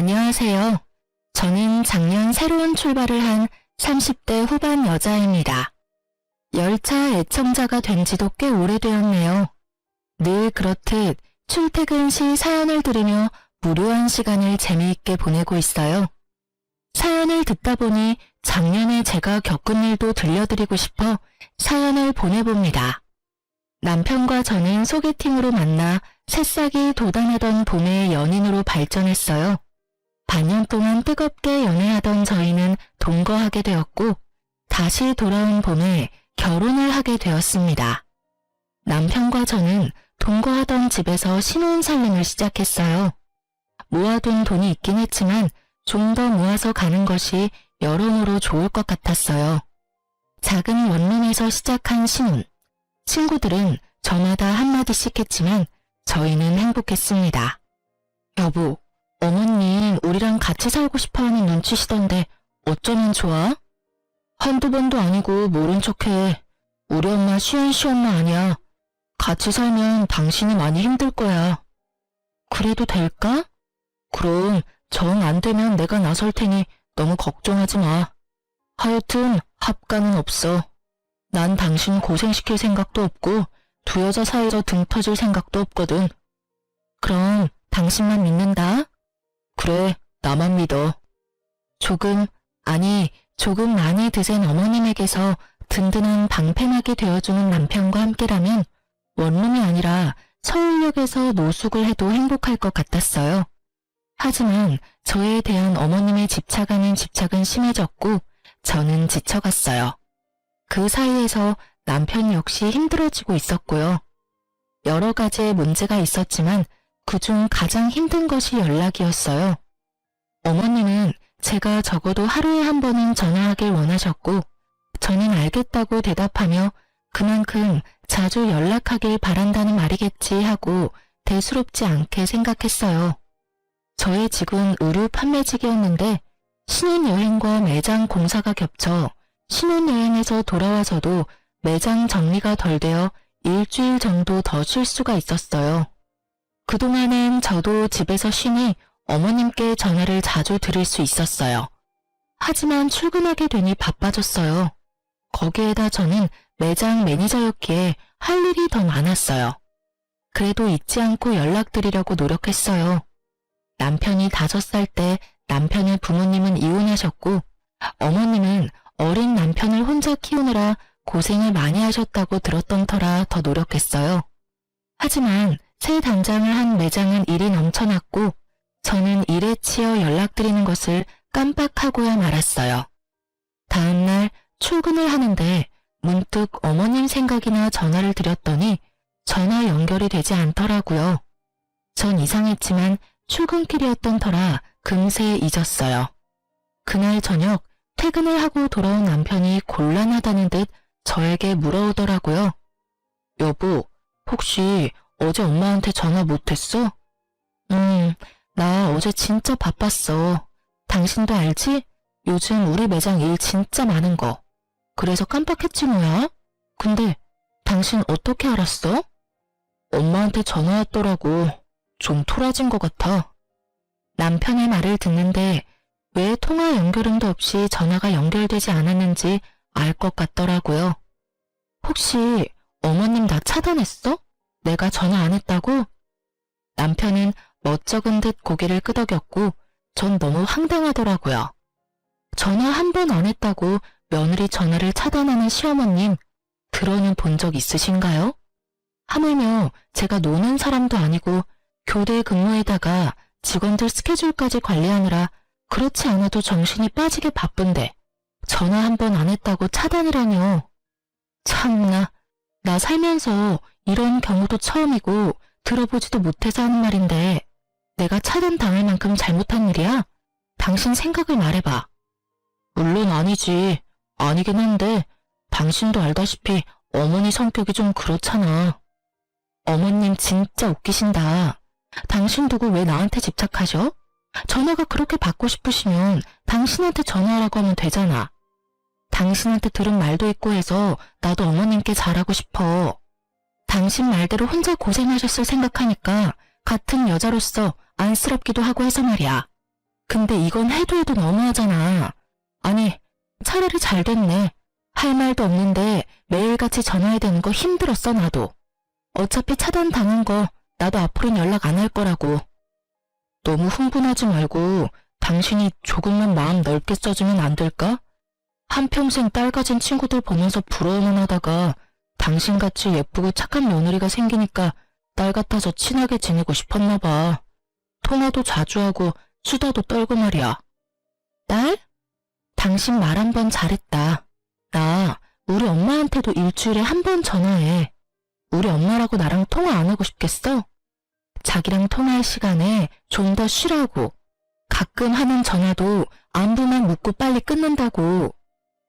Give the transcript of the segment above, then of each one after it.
안녕하세요. 저는 작년 새로운 출발을 한 30대 후반 여자입니다. 열차 애청자가 된 지도 꽤 오래되었네요. 늘 그렇듯 출퇴근 시 사연을 들으며 무료한 시간을 재미있게 보내고 있어요. 사연을 듣다 보니 작년에 제가 겪은 일도 들려드리고 싶어 사연을 보내봅니다. 남편과 저는 소개팅으로 만나 새싹이 돋아나던 봄의 연인으로 발전했어요. 반년 동안 뜨겁게 연애하던 저희는 동거하게 되었고 다시 돌아온 봄에 결혼을 하게 되었습니다. 남편과 저는 동거하던 집에서 신혼살림을 시작했어요. 모아둔 돈이 있긴 했지만 좀 더 모아서 가는 것이 여러모로 좋을 것 같았어요. 작은 원룸에서 시작한 신혼. 친구들은 저마다 한마디씩 했지만 저희는 행복했습니다. 여보, 어머님 우리랑 같이 살고 싶어하는 눈치시던데 어쩌면 좋아? 한두 번도 아니고 모른 척해. 우리 엄마 시원시엄마 아니야. 같이 살면 당신이 많이 힘들 거야. 그래도 될까? 그럼 정 안 되면 내가 나설 테니 너무 걱정하지 마. 하여튼 합가는 없어. 난 당신 고생시킬 생각도 없고 두 여자 사이로 등 터질 생각도 없거든. 그럼 당신만 믿는다? 그래, 나만 믿어. 조금 많이 드센 어머님에게서 든든한 방패막이 되어주는 남편과 함께라면 원룸이 아니라 서울역에서 노숙을 해도 행복할 것 같았어요. 하지만 저에 대한 어머님의 집착은 심해졌고 저는 지쳐갔어요. 그 사이에서 남편 역시 힘들어지고 있었고요. 여러 가지의 문제가 있었지만 그중 가장 힘든 것이 연락이었어요. 어머님은 제가 적어도 하루에 한 번은 전화하길 원하셨고 저는 알겠다고 대답하며 그만큼 자주 연락하길 바란다는 말이겠지 하고 대수롭지 않게 생각했어요. 저의 직은 의류 판매직이었는데 신혼여행과 매장 공사가 겹쳐 신혼여행에서 돌아와서도 매장 정리가 덜 되어 일주일 정도 더 쉴 수가 있었어요. 그동안은 저도 집에서 쉬니 어머님께 전화를 자주 드릴 수 있었어요. 하지만 출근하게 되니 바빠졌어요. 거기에다 저는 매장 매니저였기에 할 일이 더 많았어요. 그래도 잊지 않고 연락드리려고 노력했어요. 남편이 5살 때 남편의 부모님은 이혼하셨고 어머님은 어린 남편을 혼자 키우느라 고생을 많이 하셨다고 들었던 터라 더 노력했어요. 하지만 새 단장을 한 매장은 일이 넘쳐났고 저는 일에 치여 연락드리는 것을 깜빡하고야 말았어요. 다음날 출근을 하는데 문득 어머님 생각이나 전화를 드렸더니 전화 연결이 되지 않더라고요. 전 이상했지만 출근길이었던 터라 금세 잊었어요. 그날 저녁 퇴근을 하고 돌아온 남편이 곤란하다는 듯 저에게 물어오더라고요. 여보, 혹시 어제 엄마한테 전화 못했어? 나 어제 진짜 바빴어. 당신도 알지? 요즘 우리 매장 일 진짜 많은 거. 그래서 깜빡했지 뭐야? 근데 당신 어떻게 알았어? 엄마한테 전화 왔더라고. 좀 토라진 것 같아. 남편의 말을 듣는데 왜 통화 연결음도 없이 전화가 연결되지 않았는지 알 것 같더라고요. 혹시 어머님 나 차단했어? 내가 전화 안 했다고? 남편은 멋쩍은 듯 고개를 끄덕였고 전 너무 황당하더라고요. 전화 한 번 안 했다고 며느리 전화를 차단하는 시어머님 들어는 본 적 있으신가요? 하물며 제가 노는 사람도 아니고 교대 근무에다가 직원들 스케줄까지 관리하느라 그렇지 않아도 정신이 빠지게 바쁜데 전화 한 번 안 했다고 차단이라뇨. 참나, 나 살면서 이런 경우도 처음이고 들어보지도 못해서 하는 말인데 내가 차단당할 만큼 잘못한 일이야? 당신 생각을 말해봐. 물론 아니지. 아니긴 한데 당신도 알다시피 어머니 성격이 좀 그렇잖아. 어머님 진짜 웃기신다. 당신 두고 왜 나한테 집착하셔? 전화가 그렇게 받고 싶으시면 당신한테 전화하라고 하면 되잖아. 당신한테 들은 말도 있고 해서 나도 어머님께 잘하고 싶어. 당신 말대로 혼자 고생하셨을 생각하니까 같은 여자로서 안쓰럽기도 하고 해서 말이야. 근데 이건 해도 해도 너무하잖아. 아니, 차라리 잘 됐네. 할 말도 없는데 매일같이 전화해야 되는 거 힘들었어, 나도. 어차피 차단당한 거 나도 앞으로는 연락 안 할 거라고. 너무 흥분하지 말고 당신이 조금만 마음 넓게 써주면 안 될까? 한평생 딸 가진 친구들 보면서 부러워만 하다가 당신같이 예쁘고 착한 며느리가 생기니까 딸 같아서 친하게 지내고 싶었나 봐. 통화도 자주 하고 수다도 떨고 말이야. 딸? 당신 말 한 번 잘했다. 나 우리 엄마한테도 일주일에 한 번 전화해. 우리 엄마라고 나랑 통화 안 하고 싶겠어? 자기랑 통화할 시간에 좀 더 쉬라고. 가끔 하는 전화도 안부만 묻고 빨리 끊는다고.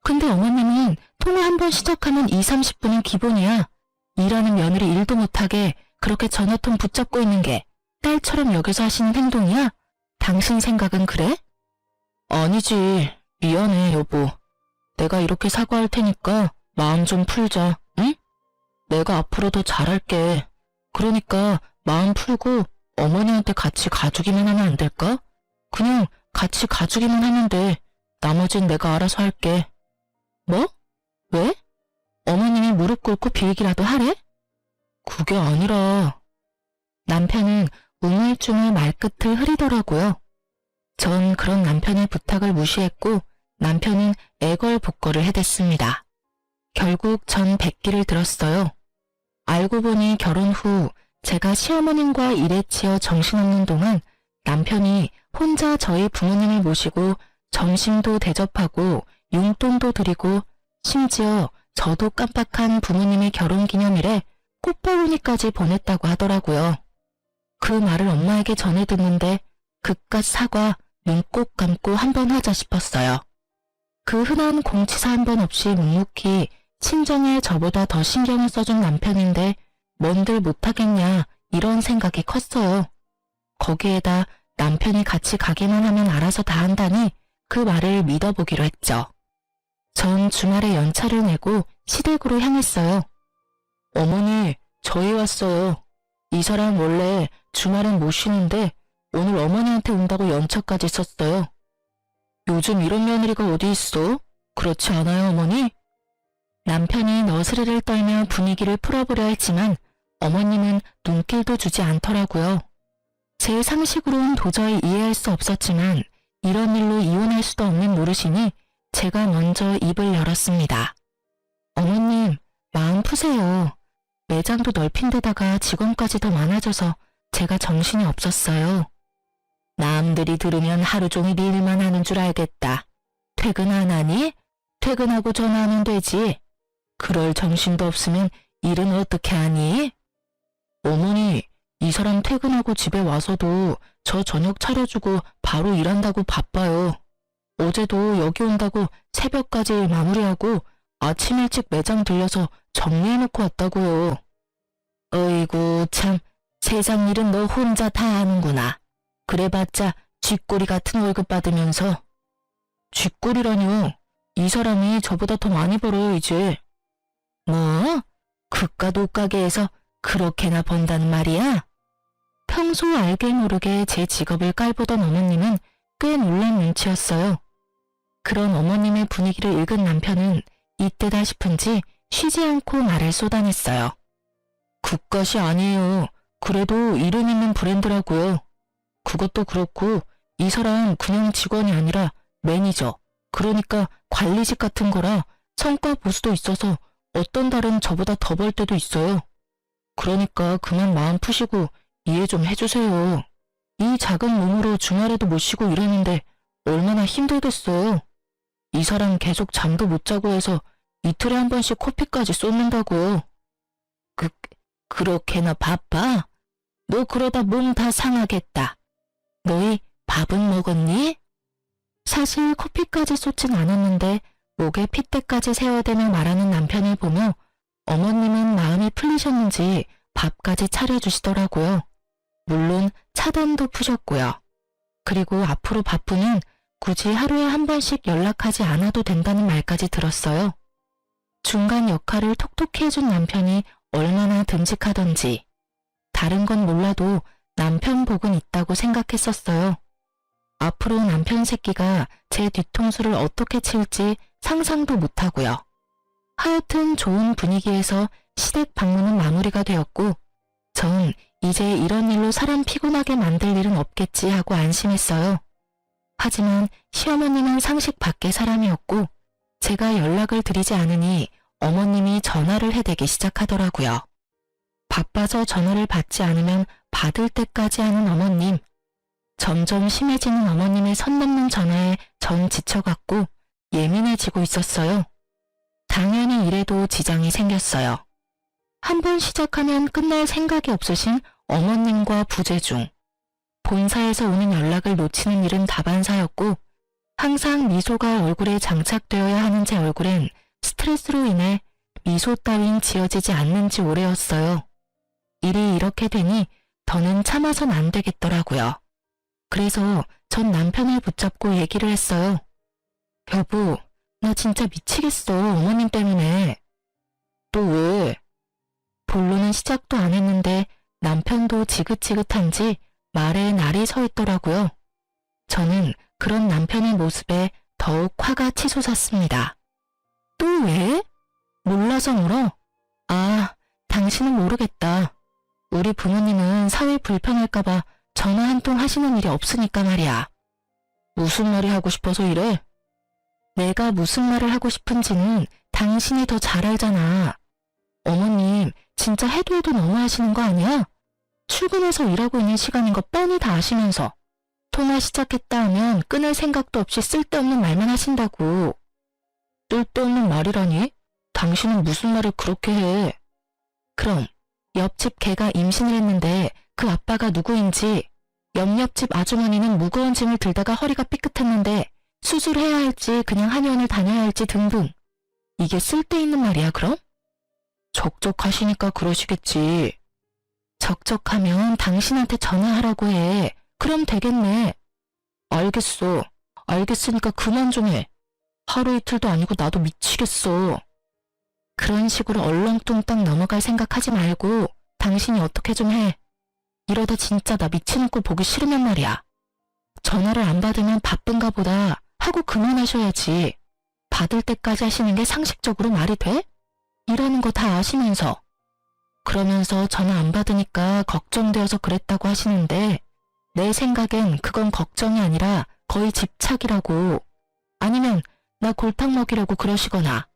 근데 어머님은 통화 한 번 시작하면 2, 30분은 기본이야. 일하는 며느리 일도 못하게 그렇게 전화통 붙잡고 있는 게 딸처럼 여기서 하시는 행동이야? 당신 생각은 그래? 아니지. 미안해, 여보. 내가 이렇게 사과할 테니까 마음 좀 풀자, 응? 내가 앞으로 더 잘할게. 그러니까 마음 풀고 어머니한테 같이 가주기만 하면 안 될까? 그냥 같이 가주기만 하면 돼. 나머진 내가 알아서 할게. 뭐? 왜? 어머님이 무릎 꿇고 빌기라도 하래? 그게 아니라... 남편은 우물쭈물 말끝을 흐리더라고요. 전 그런 남편의 부탁을 무시했고 남편은 애걸복걸을 해댔습니다. 결국 전 백기를 들었어요. 알고 보니 결혼 후 제가 시어머님과 일에 치여 정신없는 동안 남편이 혼자 저희 부모님을 모시고 점심도 대접하고 용돈도 드리고 심지어 저도 깜빡한 부모님의 결혼기념일에 꽃바구니까지 보냈다고 하더라고요. 그 말을 엄마에게 전해 듣는데 그깟 사과 눈 꼭 감고 한번 하자 싶었어요. 그 흔한 공치사 한 번 없이 묵묵히 친정에 저보다 더 신경을 써준 남편인데 뭔들 못하겠냐 이런 생각이 컸어요. 거기에다 남편이 같이 가기만 하면 알아서 다 한다니 그 말을 믿어보기로 했죠. 전 주말에 연차를 내고 시댁으로 향했어요. 어머니, 저희 왔어요. 이 사람 원래 주말엔 못 쉬는데 오늘 어머니한테 온다고 연차까지 썼어요. 요즘 이런 며느리가 어디 있어? 그렇지 않아요, 어머니? 남편이 너스레를 떨며 분위기를 풀어보려 했지만 어머님은 눈길도 주지 않더라고요. 제 상식으로는 도저히 이해할 수 없었지만 이런 일로 이혼할 수도 없는 노릇이니 제가 먼저 입을 열었습니다. 어머님, 마음 푸세요. 매장도 넓힌 데다가 직원까지 더 많아져서 제가 정신이 없었어요. 남들이 들으면 하루 종일 일만 하는 줄 알겠다. 퇴근 안 하니? 퇴근하고 전화하면 되지. 그럴 정신도 없으면 일은 어떻게 하니? 어머니, 이 사람 퇴근하고 집에 와서도 저 저녁 차려주고 바로 일한다고 바빠요. 어제도 여기 온다고 새벽까지 일 마무리하고 아침 일찍 매장 들려서 정리해놓고 왔다고요. 어이구 참, 세상 일은 너 혼자 다 하는구나. 그래봤자 쥐꼬리 같은 월급 받으면서. 쥐꼬리라뇨. 이 사람이 저보다 더 많이 벌어요 이제. 뭐? 그깟 옷가게에서 그렇게나 번다는 말이야? 평소 알게 모르게 제 직업을 깔보던 어머님은 꽤 놀란 눈치였어요. 그런 어머님의 분위기를 읽은 남편은 이때다 싶은지 쉬지 않고 말을 쏟아냈어요. 그깟이 아니에요. 그래도 이름 있는 브랜드라고요. 그것도 그렇고 이 사람 그냥 직원이 아니라 매니저, 그러니까 관리직 같은 거라 성과 보수도 있어서 어떤 달은 저보다 더 벌 때도 있어요. 그러니까 그만 마음 푸시고 이해 좀 해주세요. 이 작은 몸으로 주말에도 못 쉬고 이러는데 얼마나 힘들겠어요. 이 사람 계속 잠도 못 자고 해서 이틀에 한 번씩 커피까지 쏟는다고요. 그렇게나 바빠? 너 그러다 몸 다 상하겠다. 너희 밥은 먹었니? 사실 커피까지 쏟진 않았는데 목에 핏대까지 세워대며 말하는 남편을 보며 어머님은 마음이 풀리셨는지 밥까지 차려주시더라고요. 물론 차단도 푸셨고요. 그리고 앞으로 바쁘면 굳이 하루에 한 번씩 연락하지 않아도 된다는 말까지 들었어요. 중간 역할을 톡톡히 해준 남편이 얼마나 듬직하던지. 다른 건 몰라도 남편 복은 있다고 생각했었어요. 앞으로 남편 새끼가 제 뒤통수를 어떻게 칠지 상상도 못하고요. 하여튼 좋은 분위기에서 시댁 방문은 마무리가 되었고 전 이제 이런 일로 사람 피곤하게 만들 일은 없겠지 하고 안심했어요. 하지만 시어머님은 상식 밖의 사람이었고 제가 연락을 드리지 않으니 어머님이 전화를 해대기 시작하더라고요. 바빠서 전화를 받지 않으면 받을 때까지 하는 어머님. 점점 심해지는 어머님의 선 넘는 전화에 전 지쳐갔고 예민해지고 있었어요. 당연히 일에도 지장이 생겼어요. 한 번 시작하면 끝날 생각이 없으신 어머님과 부재중. 본사에서 오는 연락을 놓치는 일은 다반사였고 항상 미소가 얼굴에 장착되어야 하는 제 얼굴엔 스트레스로 인해 미소 따윈 지어지지 않는 지 오래였어요. 일이 이렇게 되니 더는 참아선 안 되겠더라고요. 그래서 전 남편을 붙잡고 얘기를 했어요. 여보, 나 진짜 미치겠어, 어머님 때문에. 또 왜? 본론은 시작도 안 했는데 남편도 지긋지긋한지 말에 날이 서 있더라고요. 저는 그런 남편의 모습에 더욱 화가 치솟았습니다. 또 왜? 몰라서 물어? 아, 당신은 모르겠다. 우리 부모님은 사회 불편할까봐 전화 한 통 하시는 일이 없으니까 말이야. 무슨 말이 하고 싶어서 이래? 내가 무슨 말을 하고 싶은지는 당신이 더 잘 알잖아. 어머님, 진짜 해도 해도 너무하시는 거 아니야? 출근해서 일하고 있는 시간인 거 뻔히 다 아시면서 통화 시작했다 하면 끊을 생각도 없이 쓸데없는 말만 하신다고. 쓸데없는 말이라니? 당신은 무슨 말을 그렇게 해? 그럼 옆집 개가 임신을 했는데 그 아빠가 누구인지, 옆집 아주머니는 무거운 짐을 들다가 허리가 삐끗했는데 수술해야 할지 그냥 한의원을 다녀야 할지 등등. 이게 쓸데있는 말이야 그럼? 적적하시니까 그러시겠지. 적적하면 당신한테 전화하라고 해. 그럼 되겠네. 알겠어. 알겠으니까 그만 좀 해. 하루 이틀도 아니고 나도 미치겠어. 그런 식으로 얼렁뚱땅 넘어갈 생각하지 말고 당신이 어떻게 좀 해. 이러다 진짜 나 미치는 꼴 보기 싫으면 말이야. 전화를 안 받으면 바쁜가 보다 하고 그만하셔야지. 받을 때까지 하시는 게 상식적으로 말이 돼? 일하는 거 다 아시면서. 그러면서 전화 안 받으니까 걱정되어서 그랬다고 하시는데 내 생각엔 그건 걱정이 아니라 거의 집착이라고. 아니면 나 골탕 먹이려고 그러시거나.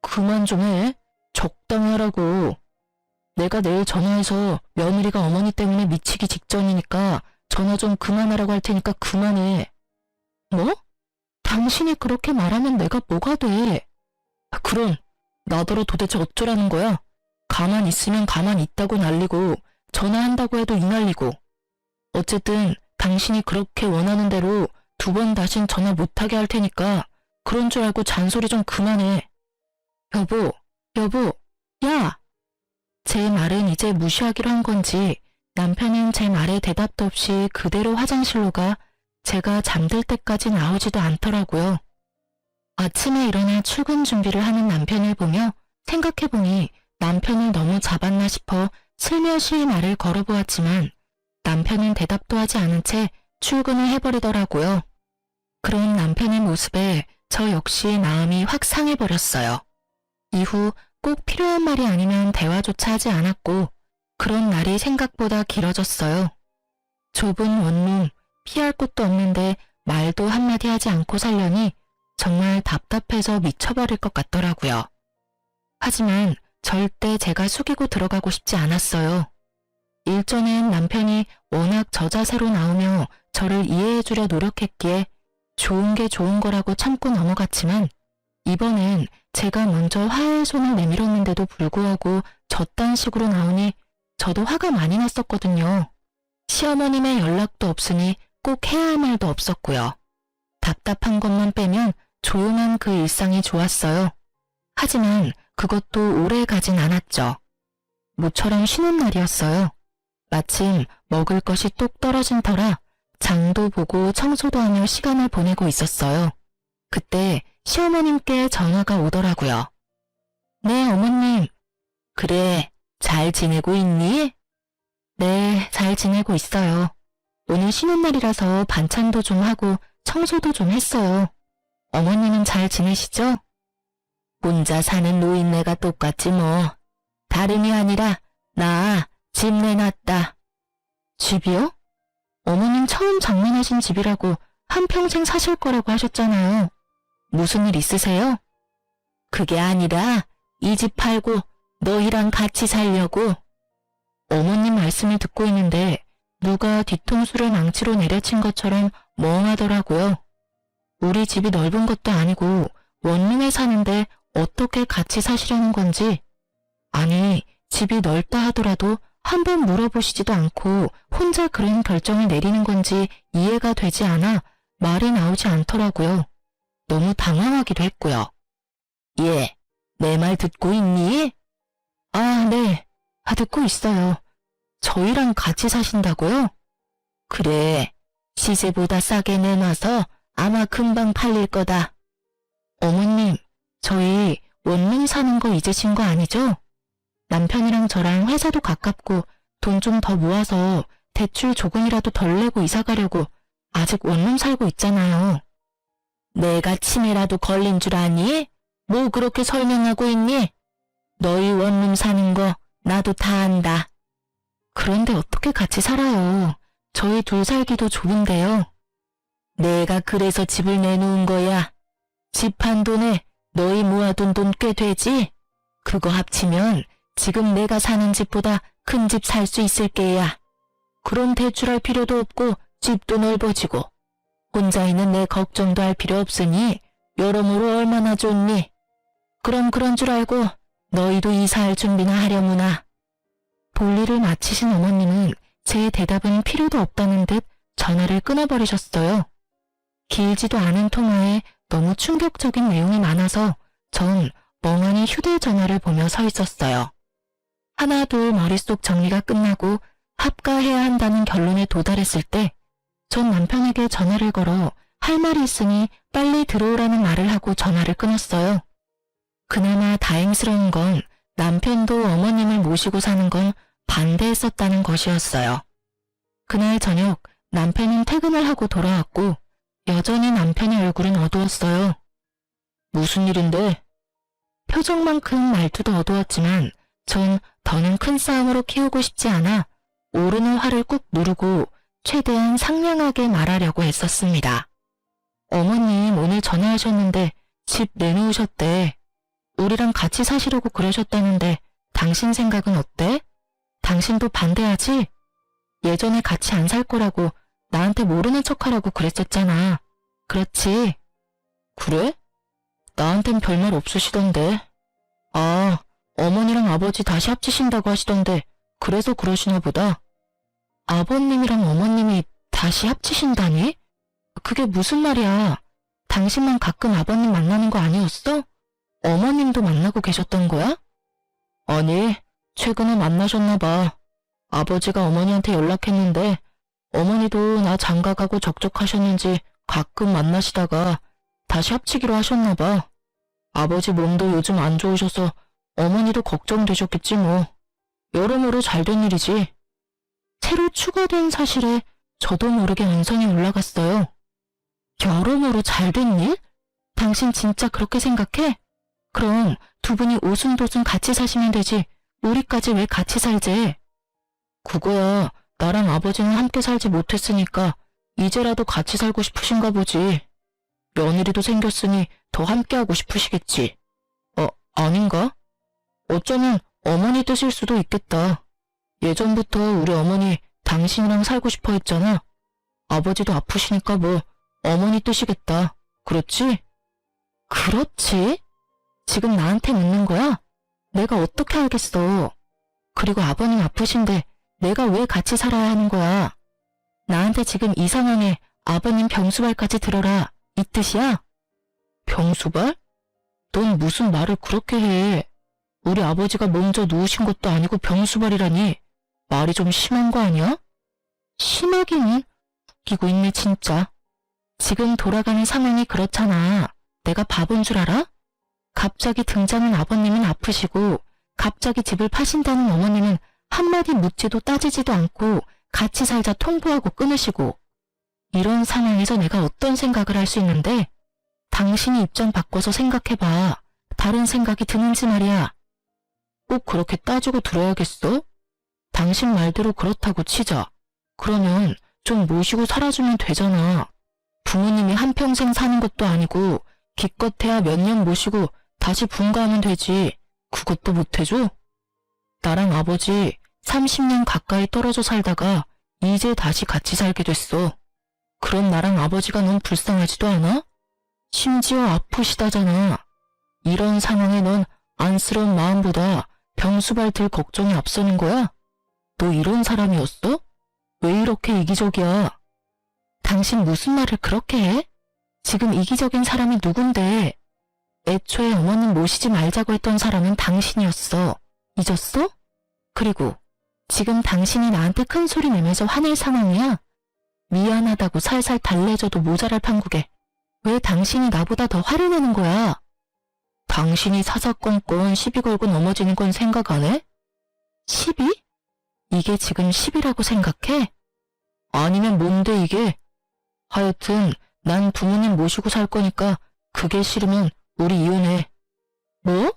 그만 좀 해. 적당히 하라고. 내가 내일 전화해서 며느리가 어머니 때문에 미치기 직전이니까 전화 좀 그만하라고 할 테니까 그만해. 뭐? 당신이 그렇게 말하면 내가 뭐가 돼? 그럼 나더러 도대체 어쩌라는 거야? 가만 있으면 가만 있다고 난리고 전화한다고 해도 이 난리고. 어쨌든 당신이 그렇게 원하는 대로 2번 다신 전화 못하게 할 테니까 그런 줄 알고 잔소리 좀 그만해. 여보, 여보, 야! 제 말은 이제 무시하기로 한 건지 남편은 제 말에 대답도 없이 그대로 화장실로 가 제가 잠들 때까지 나오지도 않더라고요. 아침에 일어나 출근 준비를 하는 남편을 보며 생각해보니 남편을 너무 잡았나 싶어 슬며시 말을 걸어보았지만 남편은 대답도 하지 않은 채 출근을 해버리더라고요. 그런 남편의 모습에 저 역시 마음이 확 상해버렸어요. 이후 꼭 필요한 말이 아니면 대화조차 하지 않았고 그런 날이 생각보다 길어졌어요. 좁은 원룸, 피할 곳도 없는데 말도 한마디 하지 않고 살려니 정말 답답해서 미쳐버릴 것 같더라고요. 하지만 절대 제가 숙이고 들어가고 싶지 않았어요. 일전엔 남편이 워낙 저자세로 나오며 저를 이해해주려 노력했기에 좋은 게 좋은 거라고 참고 넘어갔지만 이번엔 제가 먼저 화해의 손을 내밀었는데도 불구하고 저딴 식으로 나오니 저도 화가 많이 났었거든요. 시어머님의 연락도 없으니 꼭 해야 할 말도 없었고요. 답답한 것만 빼면 조용한 그 일상이 좋았어요. 하지만 그것도 오래 가진 않았죠. 모처럼 쉬는 날이었어요. 마침 먹을 것이 뚝 떨어진 터라 장도 보고 청소도 하며 시간을 보내고 있었어요. 그때 시어머님께 전화가 오더라고요. 네, 어머님. 그래, 잘 지내고 있니? 네, 잘 지내고 있어요. 오늘 쉬는 날이라서 반찬도 좀 하고 청소도 좀 했어요. 어머님은 잘 지내시죠? 혼자 사는 노인네가 똑같지 뭐. 다름이 아니라 나 집 내놨다. 집이요? 어머님 처음 장만하신 집이라고 한평생 사실 거라고 하셨잖아요. 무슨 일 있으세요? 그게 아니라 이 집 팔고 너희랑 같이 살려고. 어머님 말씀을 듣고 있는데 누가 뒤통수를 망치로 내려친 것처럼 멍하더라고요. 우리 집이 넓은 것도 아니고 원룸에 사는데 어떻게 같이 사시려는 건지. 아니, 집이 넓다 하더라도 한번 물어보시지도 않고 혼자 그런 결정을 내리는 건지 이해가 되지 않아 말이 나오지 않더라고요. 너무 당황하기도 했고요. 예, 내 말 듣고 있니? 아, 네. 듣고 있어요. 저희랑 같이 사신다고요? 그래, 시세보다 싸게 내놔서 아마 금방 팔릴 거다. 어머님, 저희 원룸 사는 거 잊으신 거 아니죠? 남편이랑 저랑 회사도 가깝고 돈 좀 더 모아서 대출 조금이라도 덜 내고 이사 가려고 아직 원룸 살고 있잖아요. 내가 치매라도 걸린 줄 아니? 뭐 그렇게 설명하고 있니? 너희 원룸 사는 거 나도 다 안다. 그런데 어떻게 같이 살아요? 저희 둘 살기도 좁은데요. 내가 그래서 집을 내놓은 거야. 집 한 돈에 너희 모아둔 돈 꽤 되지? 그거 합치면 지금 내가 사는 집보다 큰 집 살 수 있을 게야. 그럼 대출할 필요도 없고 집도 넓어지고 혼자 있는 내 걱정도 할 필요 없으니 여러모로 얼마나 좋니? 그럼 그런 줄 알고 너희도 이사할 준비나 하려무나. 볼일을 마치신 어머님은 제 대답은 필요도 없다는 듯 전화를 끊어버리셨어요. 길지도 않은 통화에 너무 충격적인 내용이 많아서 전 멍하니 휴대전화를 보며 서 있었어요. 하나 둘 머릿속 정리가 끝나고 합가해야 한다는 결론에 도달했을 때 전 남편에게 전화를 걸어 할 말이 있으니 빨리 들어오라는 말을 하고 전화를 끊었어요. 그나마 다행스러운 건 남편도 어머님을 모시고 사는 건 반대했었다는 것이었어요. 그날 저녁 남편은 퇴근을 하고 돌아왔고 여전히 남편의 얼굴은 어두웠어요. 무슨 일인데? 표정만큼 말투도 어두웠지만 전 더는 큰 싸움으로 키우고 싶지 않아 오르는 화를 꾹 누르고 최대한 상냥하게 말하려고 했었습니다. 어머님 오늘 전화하셨는데 집 내놓으셨대. 우리랑 같이 사시려고 그러셨다는데 당신 생각은 어때? 당신도 반대하지? 예전에 같이 안 살 거라고 나한테 모르는 척하라고 그랬었잖아. 그렇지? 그래? 나한텐 별말 없으시던데. 아, 어머니랑 아버지 다시 합치신다고 하시던데 그래서 그러시나 보다. 아버님이랑 어머님이 다시 합치신다니? 그게 무슨 말이야? 당신만 가끔 아버님 만나는 거 아니었어? 어머님도 만나고 계셨던 거야? 아니, 최근에 만나셨나 봐. 아버지가 어머니한테 연락했는데 어머니도 나 장가가고 적적하셨는지 가끔 만나시다가 다시 합치기로 하셨나 봐. 아버지 몸도 요즘 안 좋으셔서 어머니도 걱정되셨겠지 뭐. 여러모로 잘된 일이지. 새로 추가된 사실에 저도 모르게 언성이 올라갔어요. 여러모로 잘된 일? 당신 진짜 그렇게 생각해? 그럼 두 분이 오순도순 같이 사시면 되지. 우리까지 왜 같이 살지? 그거야 나랑 아버지는 함께 살지 못했으니까 이제라도 같이 살고 싶으신가 보지. 며느리도 생겼으니 더 함께하고 싶으시겠지. 아닌가? 어쩌면 어머니 뜻일 수도 있겠다. 예전부터 우리 어머니 당신이랑 살고 싶어 했잖아. 아버지도 아프시니까 뭐 어머니 뜻이겠다. 그렇지? 그렇지? 지금 나한테 묻는 거야? 내가 어떻게 알겠어. 그리고 아버님 아프신데 내가 왜 같이 살아야 하는 거야? 나한테 지금 이 상황에 아버님 병수발까지 들어라 이 뜻이야? 병수발? 넌 무슨 말을 그렇게 해. 우리 아버지가 먼저 누우신 것도 아니고 병수발이라니. 말이 좀 심한 거 아니야? 심하기는 웃기고 있네 진짜. 지금 돌아가는 상황이 그렇잖아. 내가 바본 줄 알아? 갑자기 등장한 아버님은 아프시고 갑자기 집을 파신다는 어머님은 한마디 묻지도 따지지도 않고 같이 살자 통보하고 끊으시고. 이런 상황에서 내가 어떤 생각을 할 수 있는데 당신이 입장 바꿔서 생각해봐. 다른 생각이 드는지 말이야. 꼭 그렇게 따지고 들어야겠어? 당신 말대로 그렇다고 치자. 그러면 좀 모시고 살아주면 되잖아. 부모님이 한평생 사는 것도 아니고 기껏해야 몇 년 모시고 다시 분가하면 되지. 그것도 못해줘? 나랑 아버지 30년 가까이 떨어져 살다가 이제 다시 같이 살게 됐어. 그럼 나랑 아버지가 넌 불쌍하지도 않아? 심지어 아프시다잖아. 이런 상황에 넌 안쓰러운 마음보다 병수발 들 걱정이 앞서는 거야? 너 이런 사람이었어? 왜 이렇게 이기적이야? 당신 무슨 말을 그렇게 해? 지금 이기적인 사람이 누군데? 애초에 어머님 모시지 말자고 했던 사람은 당신이었어. 잊었어? 그리고 지금 당신이 나한테 큰 소리 내면서 화낼 상황이야? 미안하다고 살살 달래줘도 모자랄 판국에 왜 당신이 나보다 더 화를 내는 거야? 당신이 사사건건 시비 걸고 넘어지는 건 생각 안 해? 시비? 이게 지금 시비라고 생각해? 아니면 뭔데 이게? 하여튼 난 부모님 모시고 살 거니까 그게 싫으면 우리 이혼해. 뭐?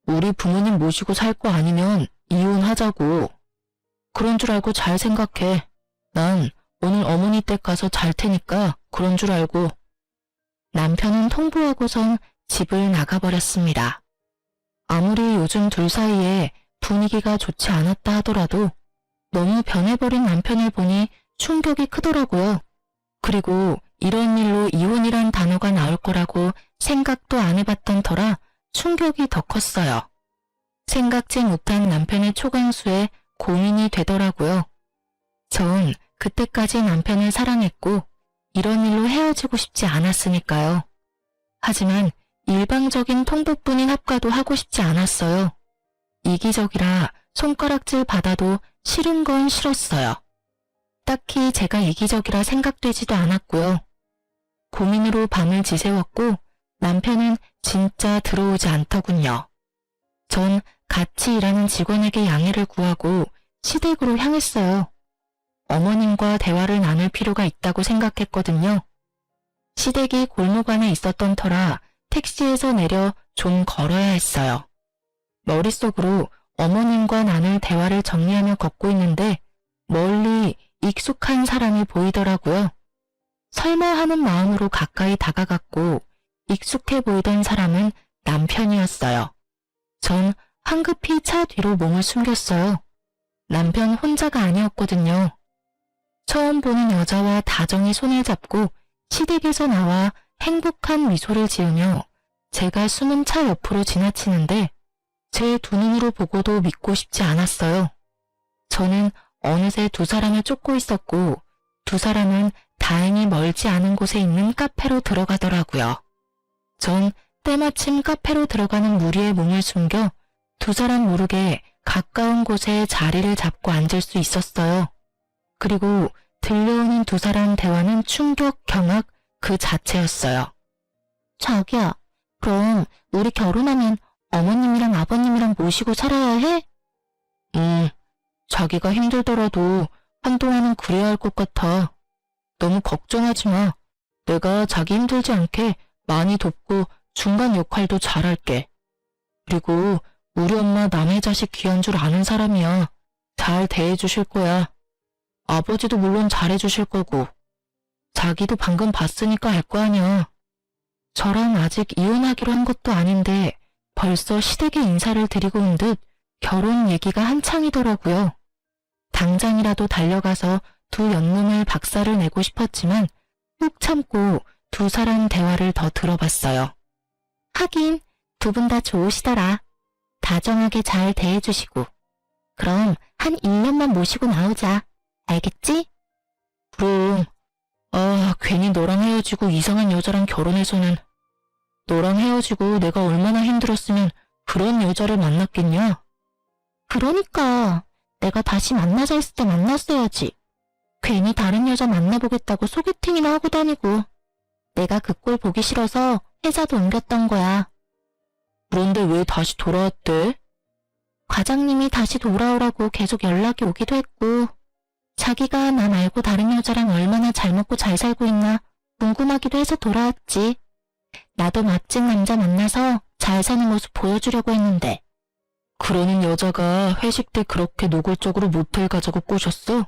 우리 부모님 모시고 살 거 아니면 이혼하자고. 그런 줄 알고 잘 생각해. 난 오늘 어머니 댁 가서 잘 테니까 그런 줄 알고. 남편은 통보하고선 집을 나가버렸습니다. 아무리 요즘 둘 사이에 분위기가 좋지 않았다 하더라도 너무 변해버린 남편을 보니 충격이 크더라고요. 그리고 이런 일로 이혼이란 단어가 나올 거라고 생각도 안 해봤던 터라 충격이 더 컸어요. 생각지 못한 남편의 초강수에 고민이 되더라고요. 전 그때까지 남편을 사랑했고 이런 일로 헤어지고 싶지 않았으니까요. 하지만 일방적인 통보뿐인 합가도 하고 싶지 않았어요. 이기적이라 손가락질 받아도 싫은 건 싫었어요. 딱히 제가 이기적이라 생각되지도 않았고요. 고민으로 밤을 지새웠고 남편은 진짜 들어오지 않더군요. 전 같이 일하는 직원에게 양해를 구하고 시댁으로 향했어요. 어머님과 대화를 나눌 필요가 있다고 생각했거든요. 시댁이 골목 안에 있었던 터라 택시에서 내려 좀 걸어야 했어요. 머릿속으로 어머님과 나눌 대화를 정리하며 걷고 있는데 멀리 익숙한 사람이 보이더라고요. 설마 하는 마음으로 가까이 다가갔고 익숙해 보이던 사람은 남편이었어요. 전 황급히 차 뒤로 몸을 숨겼어요. 남편 혼자가 아니었거든요. 처음 보는 여자와 다정히 손을 잡고 시댁에서 나와 행복한 미소를 지으며 제가 숨은 차 옆으로 지나치는데 제 두 눈으로 보고도 믿고 싶지 않았어요. 저는 어느새 두 사람을 쫓고 있었고 두 사람은 다행히 멀지 않은 곳에 있는 카페로 들어가더라고요. 전 때마침 카페로 들어가는 무리에 몸을 숨겨 두 사람 모르게 가까운 곳에 자리를 잡고 앉을 수 있었어요. 그리고 들려오는 두 사람 대화는 충격, 경악 그 자체였어요. 자기야, 그럼 우리 결혼하면 어머님이랑 아버님이랑 모시고 살아야 해? 자기가 힘들더라도 한동안은 그래야 할 것 같아. 너무 걱정하지 마. 내가 자기 힘들지 않게 많이 돕고 중간 역할도 잘할게. 그리고 우리 엄마 남의 자식 귀한 줄 아는 사람이야. 잘 대해주실 거야. 아버지도 물론 잘해주실 거고. 자기도 방금 봤으니까 알 거 아니야. 저랑 아직 이혼하기로 한 것도 아닌데 벌써 시댁에 인사를 드리고 온 듯 결혼 얘기가 한창이더라고요. 당장이라도 달려가서 두 연놈을 박살을 내고 싶었지만 꾹 참고 두 사람 대화를 더 들어봤어요. 하긴 두 분 다 좋으시더라. 다정하게 잘 대해주시고. 그럼 한 1년만 모시고 나오자. 알겠지? 그럼. 괜히 너랑 헤어지고 이상한 여자랑 결혼해서는. 너랑 헤어지고 내가 얼마나 힘들었으면 그런 여자를 만났겠냐? 그러니까 내가 다시 만나자 했을 때 만났어야지. 괜히 다른 여자 만나보겠다고 소개팅이나 하고 다니고. 내가 그 꼴 보기 싫어서 회사도 옮겼던 거야. 그런데 왜 다시 돌아왔대? 과장님이 다시 돌아오라고 계속 연락이 오기도 했고 자기가 나 말고 다른 여자랑 얼마나 잘 먹고 잘 살고 있나 궁금하기도 해서 돌아왔지. 나도 멋진 남자 만나서 잘 사는 모습 보여주려고 했는데. 그러는 여자가 회식 때 그렇게 노골적으로 모텔 가자고 꼬셨어?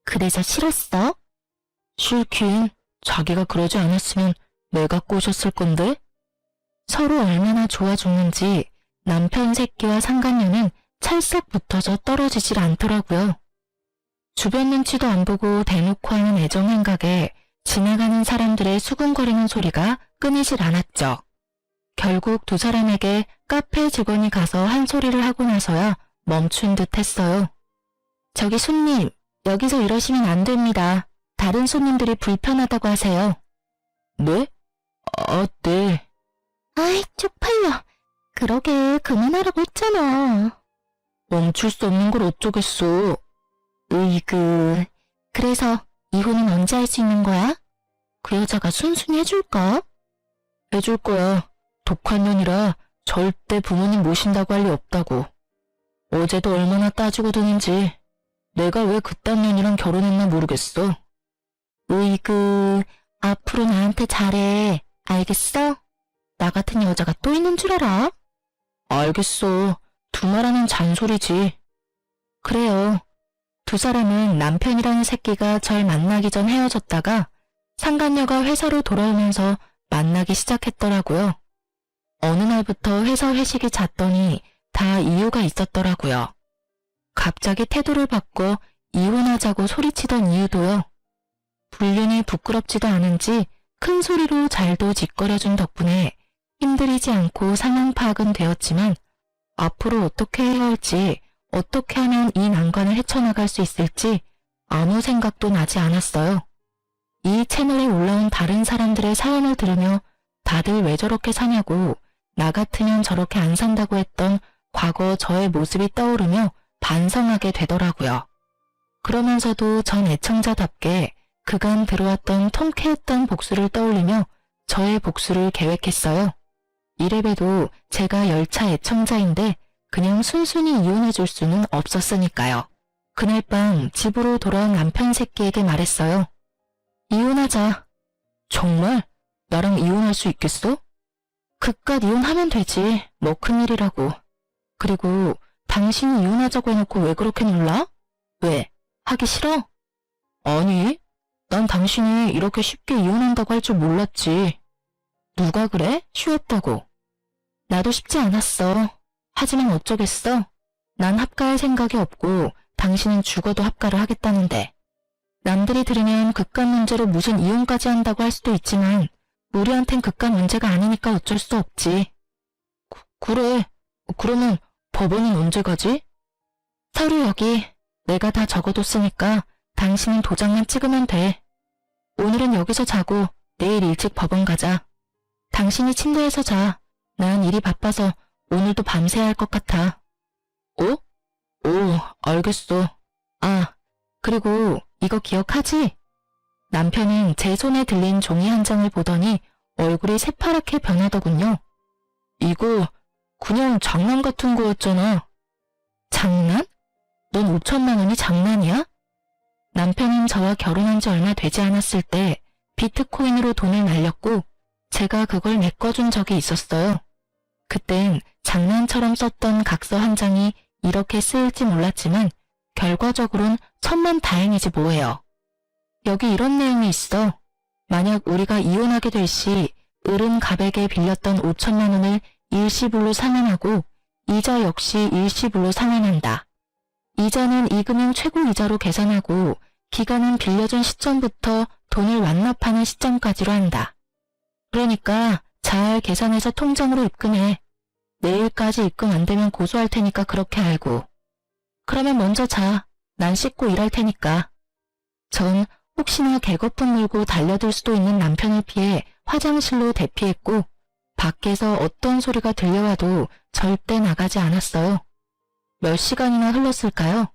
그래서 싫었어? 싫긴. 자기가 그러지 않았으면 내가 꼬셨을 건데? 서로 얼마나 좋아 죽는지 남편 새끼와 상간녀는 찰싹 붙어서 떨어지질 않더라고요. 주변 눈치도 안 보고 대놓고 하는 애정 행각에 지나가는 사람들의 수근거리는 소리가 끊이질 않았죠. 결국 두 사람에게 카페 직원이 가서 한 소리를 하고 나서야 멈춘 듯 했어요. 저기 손님, 여기서 이러시면 안 됩니다. 다른 손님들이 불편하다고 하세요. 네? 네. 아이, 쪽팔려. 그러게 그만하라고 했잖아. 멈출 수 없는 걸 어쩌겠어. 으이그. 그래서 이혼은 언제 할 수 있는 거야? 그 여자가 순순히 해줄까? 해줄 거야. 독한 년이라 절대 부모님 모신다고 할 리 없다고. 어제도 얼마나 따지고 드는지 내가 왜 그딴 년이랑 결혼했나 모르겠어. 으이그, 앞으로 나한테 잘해. 알겠어? 나 같은 여자가 또 있는 줄 알아? 알겠어. 두말하는 잔소리지. 그래요. 두 사람은 남편이라는 새끼가 절 만나기 전 헤어졌다가 상간녀가 회사로 돌아오면서 만나기 시작했더라고요. 어느 날부터 회사 회식이 잦더니 다 이유가 있었더라고요. 갑자기 태도를 바꿔 이혼하자고 소리치던 이유도요. 불륜이 부끄럽지도 않은지 큰 소리로 잘도 짓거려준 덕분에 힘들이지 않고 상황 파악은 되었지만 앞으로 어떻게 해야 할지, 어떻게 하면 이 난관을 헤쳐나갈 수 있을지 아무 생각도 나지 않았어요. 이 채널에 올라온 다른 사람들의 사연을 들으며 다들 왜 저렇게 사냐고, 나 같으면 저렇게 안 산다고 했던 과거 저의 모습이 떠오르며 반성하게 되더라고요. 그러면서도 전 애청자답게 그간 들어왔던 통쾌했던 복수를 떠올리며 저의 복수를 계획했어요. 이래봬도 제가 열차 애청자인데 그냥 순순히 이혼해줄 수는 없었으니까요. 그날 밤 집으로 돌아온 남편 새끼에게 말했어요. 이혼하자. 정말? 나랑 이혼할 수 있겠어? 그깟 이혼하면 되지. 뭐 큰일이라고. 그리고 당신이 이혼하자고 해놓고 왜 그렇게 놀라? 왜? 하기 싫어? 아니, 난 당신이 이렇게 쉽게 이혼한다고 할 줄 몰랐지. 누가 그래? 쉬웠다고. 나도 쉽지 않았어. 하지만 어쩌겠어? 난 합가할 생각이 없고 당신은 죽어도 합가를 하겠다는데. 남들이 들으면 그깟 문제로 무슨 이혼까지 한다고 할 수도 있지만 우리한텐 그깟 문제가 아니니까 어쩔 수 없지. 그래. 그러면 법원은 언제 가지? 서류 여기. 내가 다 적어뒀으니까 당신은 도장만 찍으면 돼. 오늘은 여기서 자고 내일 일찍 법원 가자. 당신이 침대에서 자. 난 일이 바빠서 오늘도 밤새야 할 것 같아. 오, 알겠어. 아, 그리고 이거 기억하지? 남편은 제 손에 들린 종이 한 장을 보더니 얼굴이 새파랗게 변하더군요. 이거 그냥 장난 같은 거였잖아. 장난? 넌 5천만 원이 장난이야? 남편은 저와 결혼한 지 얼마 되지 않았을 때 비트코인으로 돈을 날렸고 제가 그걸 메꿔준 적이 있었어요. 그땐 장난처럼 썼던 각서 한 장이 이렇게 쓰일지 몰랐지만 결과적으론 천만다행이지 뭐예요. 여기 이런 내용이 있어. 만약 우리가 이혼하게 될 시 을은 갑에게 빌렸던 5천만 원을 일시불로 상환하고 이자 역시 일시불로 상환한다. 이자는 이금융 최고 이자로 계산하고 기간은 빌려준 시점부터 돈을 완납하는 시점까지로 한다. 그러니까 잘 계산해서 통장으로 입금해. 내일까지 입금 안 되면 고소할 테니까 그렇게 알고. 그러면 먼저 자. 난 씻고 일할 테니까. 전 혹시나 개거품 물고 달려들 수도 있는 남편을 피해 화장실로 대피했고 밖에서 어떤 소리가 들려와도 절대 나가지 않았어요. 몇 시간이나 흘렀을까요?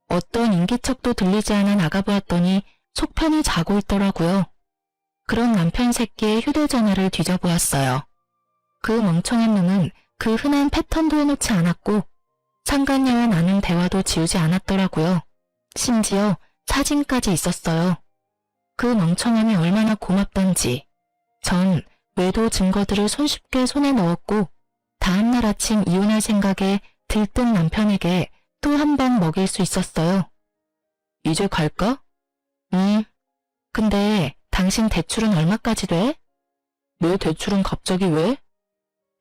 어떤 인기척도 들리지 않아 나가보았더니 속편히 자고 있더라고요. 그런 남편 새끼의 휴대전화를 뒤져보았어요. 그 멍청한 놈은 그 흔한 패턴도 해놓지 않았고 상간녀와 나눈 대화도 지우지 않았더라고요. 심지어 사진까지 있었어요. 그 멍청함이 얼마나 고맙던지. 전 외도 증거들을 손쉽게 손에 넣었고 다음날 아침 이혼할 생각에 들뜬 남편에게 또 한 방 먹일 수 있었어요. 이제 갈까? 근데 당신 대출은 얼마까지 돼? 내 대출은 갑자기 왜?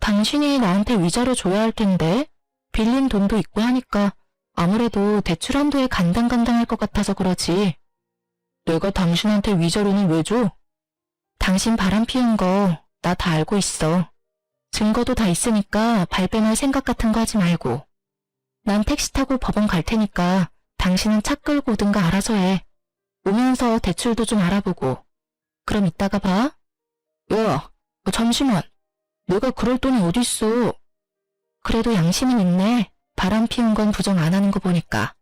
당신이 나한테 위자료 줘야 할 텐데 빌린 돈도 있고 하니까 아무래도 대출 한도에 간당간당할 것 같아서 그러지. 내가 당신한테 위자료는 왜 줘? 당신 바람 피운 거 나 다 알고 있어. 증거도 다 있으니까 발뺌할 생각 같은 거 하지 말고. 난 택시 타고 법원 갈 테니까 당신은 차 끌고 오든가 알아서 해. 오면서 대출도 좀 알아보고. 그럼 이따가 봐. 야, 잠시만. 내가 그럴 돈이 어딨어. 그래도 양심은 있네. 바람 피운 건 부정 안 하는 거 보니까.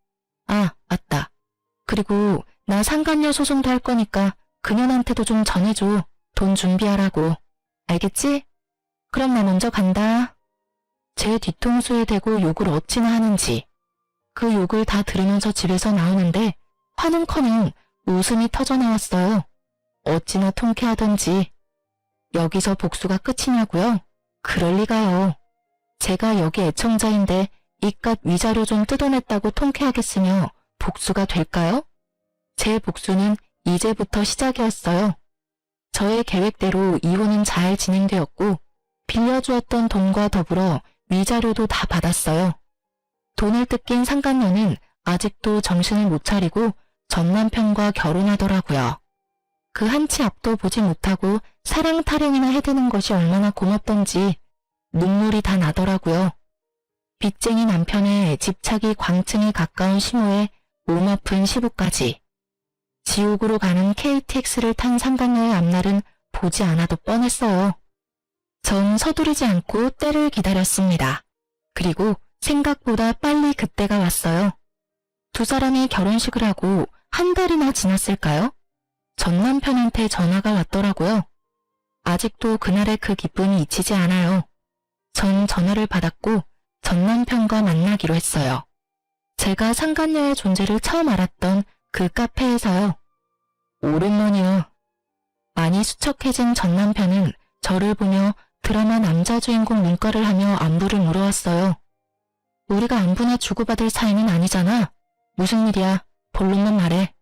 아, 맞다. 그리고 나 상간녀 소송도 할 거니까 그년한테도 좀 전해줘. 돈 준비하라고. 알겠지? 그럼 나 먼저 간다. 제 뒤통수에 대고 욕을 어찌나 하는지. 그 욕을 다 들으면서 집에서 나오는데 화는커녕 웃음이 터져나왔어요. 어찌나 통쾌하던지. 여기서 복수가 끝이냐고요? 그럴 리가요. 제가 여기 애청자인데 이깟 위자료 좀 뜯어냈다고 통쾌하겠으며 복수가 될까요? 제 복수는 이제부터 시작이었어요. 저의 계획대로 이혼은 잘 진행되었고 빌려주었던 돈과 더불어 위자료도 다 받았어요. 돈을 뜯긴 상간녀는 아직도 정신을 못 차리고 전 남편과 결혼하더라고요. 그 한치 앞도 보지 못하고 사랑 타령이나 해대는 것이 얼마나 고맙던지 눈물이 다 나더라고요. 빚쟁이 남편의 집착이 광층에 가까운 시모에 몸 아픈 시부까지. 지옥으로 가는 KTX를 탄 상간녀의 앞날은 보지 않아도 뻔했어요. 전 서두르지 않고 때를 기다렸습니다. 그리고 생각보다 빨리 그때가 왔어요. 두 사람이 결혼식을 하고 한 달이나 지났을까요? 전 남편한테 전화가 왔더라고요. 아직도 그날의 그 기쁨이 잊히지 않아요. 전 전화를 받았고 전 남편과 만나기로 했어요. 제가 상간녀의 존재를 처음 알았던 그 카페에서요. 오랜만이야. 많이 수척해진 전 남편은 저를 보며 드라마 남자 주인공 눈가를 하며 안부를 물어왔어요. 우리가 안부나 주고받을 사이는 아니잖아. 무슨 일이야? 본론만 말해.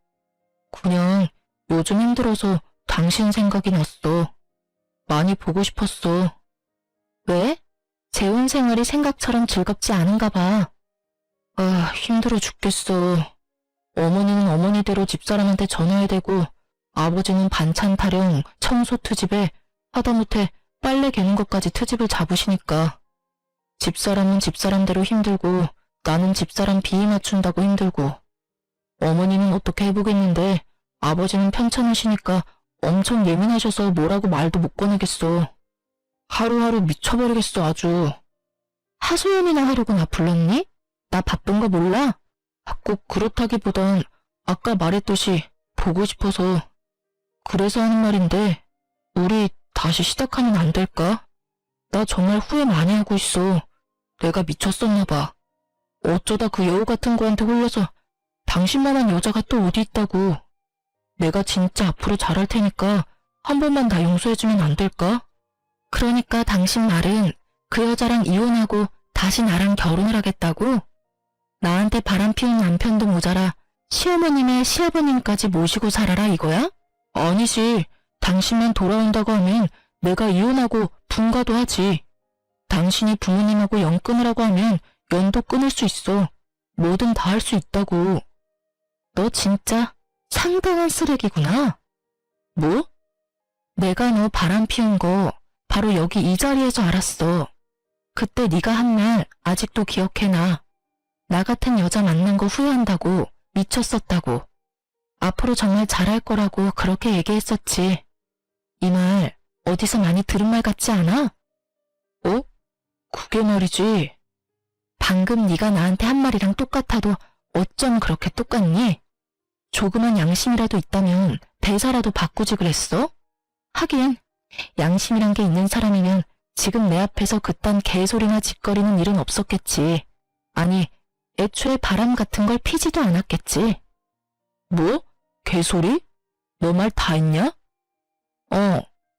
그냥 요즘 힘들어서 당신 생각이 났어. 많이 보고 싶었어. 왜? 재혼 생활이 생각처럼 즐겁지 않은가 봐. 아, 힘들어 죽겠어. 어머니는 어머니대로 집사람한테 전화해야 되고 아버지는 반찬 타령, 청소 트집에 하다못해 빨래 개는 것까지 트집을 잡으시니까 집사람은 집사람대로 힘들고 나는 집사람 비위 맞춘다고 힘들고 어머니는 어떻게 해보겠는데 아버지는 편찮으시니까 엄청 예민하셔서 뭐라고 말도 못 꺼내겠어. 하루하루 미쳐버리겠어 아주. 하소연이나 하려고 나 불렀니? 나 바쁜 거 몰라? 꼭 그렇다기보단 아까 말했듯이 보고 싶어서. 그래서 하는 말인데 우리 다시 시작하면 안 될까? 나 정말 후회 많이 하고 있어. 내가 미쳤었나 봐. 어쩌다 그 여우 같은 거한테 홀려서 당신만한 여자가 또 어디 있다고. 내가 진짜 앞으로 잘할 테니까 한 번만 나 용서해주면 안 될까? 그러니까 당신 말은 그 여자랑 이혼하고 다시 나랑 결혼을 하겠다고? 나한테 바람 피운 남편도 모자라 시어머님의 시아버님까지 모시고 살아라 이거야? 아니지. 당신만 돌아온다고 하면 내가 이혼하고 분가도 하지. 당신이 부모님하고 연 끊으라고 하면 연도 끊을 수 있어. 뭐든 다 할 수 있다고. 너 진짜 상당한 쓰레기구나. 뭐? 내가 너 바람 피운 거 바로 여기 이 자리에서 알았어. 그때 네가 한 말 아직도 기억해놔. 나 같은 여자 만난 거 후회한다고, 미쳤었다고. 앞으로 정말 잘할 거라고 그렇게 얘기했었지. 이 말 어디서 많이 들은 말 같지 않아? 어? 그게 말이지. 방금 네가 나한테 한 말이랑 똑같아도 어쩜 그렇게 똑같니? 조그만 양심이라도 있다면 대사라도 바꾸지 그랬어? 하긴 양심이란 게 있는 사람이면 지금 내 앞에서 그딴 개소리나 짓거리는 일은 없었겠지. 아니, 애초에 바람 같은 걸 피지도 않았겠지. 뭐? 개소리? 너 말 다 했냐?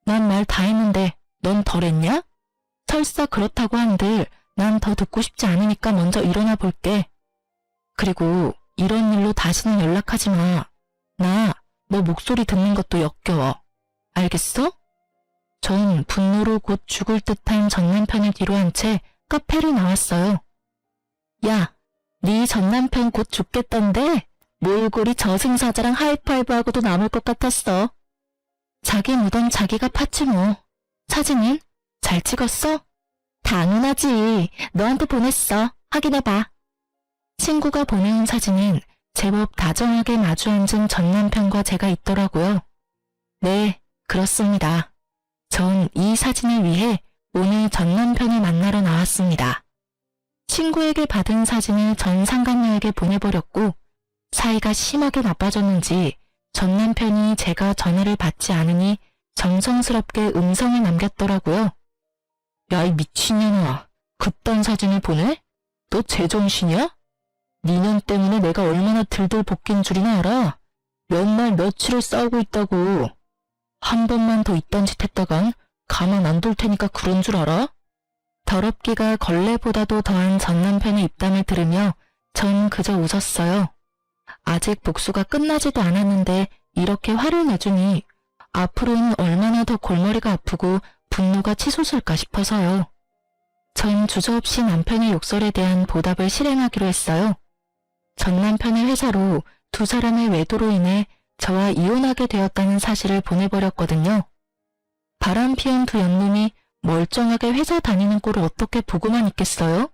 난 말 다 했는데 넌 덜 했냐? 설사 그렇다고 한들 난 더 듣고 싶지 않으니까 먼저 일어나 볼게. 그리고 이런 일로 다시는 연락하지 마. 나 너 목소리 듣는 것도 역겨워. 알겠어? 전 분노로 곧 죽을 듯한 전 남편을 뒤로 한 채 카페를 나왔어요. 야, 네 전 남편 곧 죽겠던데 몰골이 저승사자랑 하이파이브하고도 남을 것 같았어. 자기 무덤 자기가 팠지 뭐. 사진은? 잘 찍었어? 당연하지. 너한테 보냈어. 확인해봐. 친구가 보내온 사진은 제법 다정하게 마주 앉은 전 남편과 제가 있더라고요. 네, 그렇습니다. 전 이 사진을 위해 오늘 전 남편을 만나러 나왔습니다. 친구에게 받은 사진을 전 상간녀에게 보내버렸고 사이가 심하게 나빠졌는지 전 남편이 제가 전화를 받지 않으니 정성스럽게 음성을 남겼더라고요. 야, 이 미친년아, 그딴 사진을 보내? 너 제정신이야? 니년 때문에 내가 얼마나 들들 볶인 줄이나 알아? 몇 날 며칠을 싸우고 있다고. 한 번만 더 이딴 짓 했다간 가만 안 둘 테니까 그런 줄 알아? 더럽기가 걸레보다도 더한 전 남편의 입담을 들으며 전 그저 웃었어요. 아직 복수가 끝나지도 않았는데 이렇게 화를 내주니 앞으로는 얼마나 더 골머리가 아프고 분노가 치솟을까 싶어서요. 전 주저없이 남편의 욕설에 대한 보답을 실행하기로 했어요. 전 남편의 회사로 두 사람의 외도로 인해 저와 이혼하게 되었다는 사실을 보내버렸거든요. 바람 피운 두 연놈이 멀쩡하게 회사 다니는 꼴을 어떻게 보고만 있겠어요?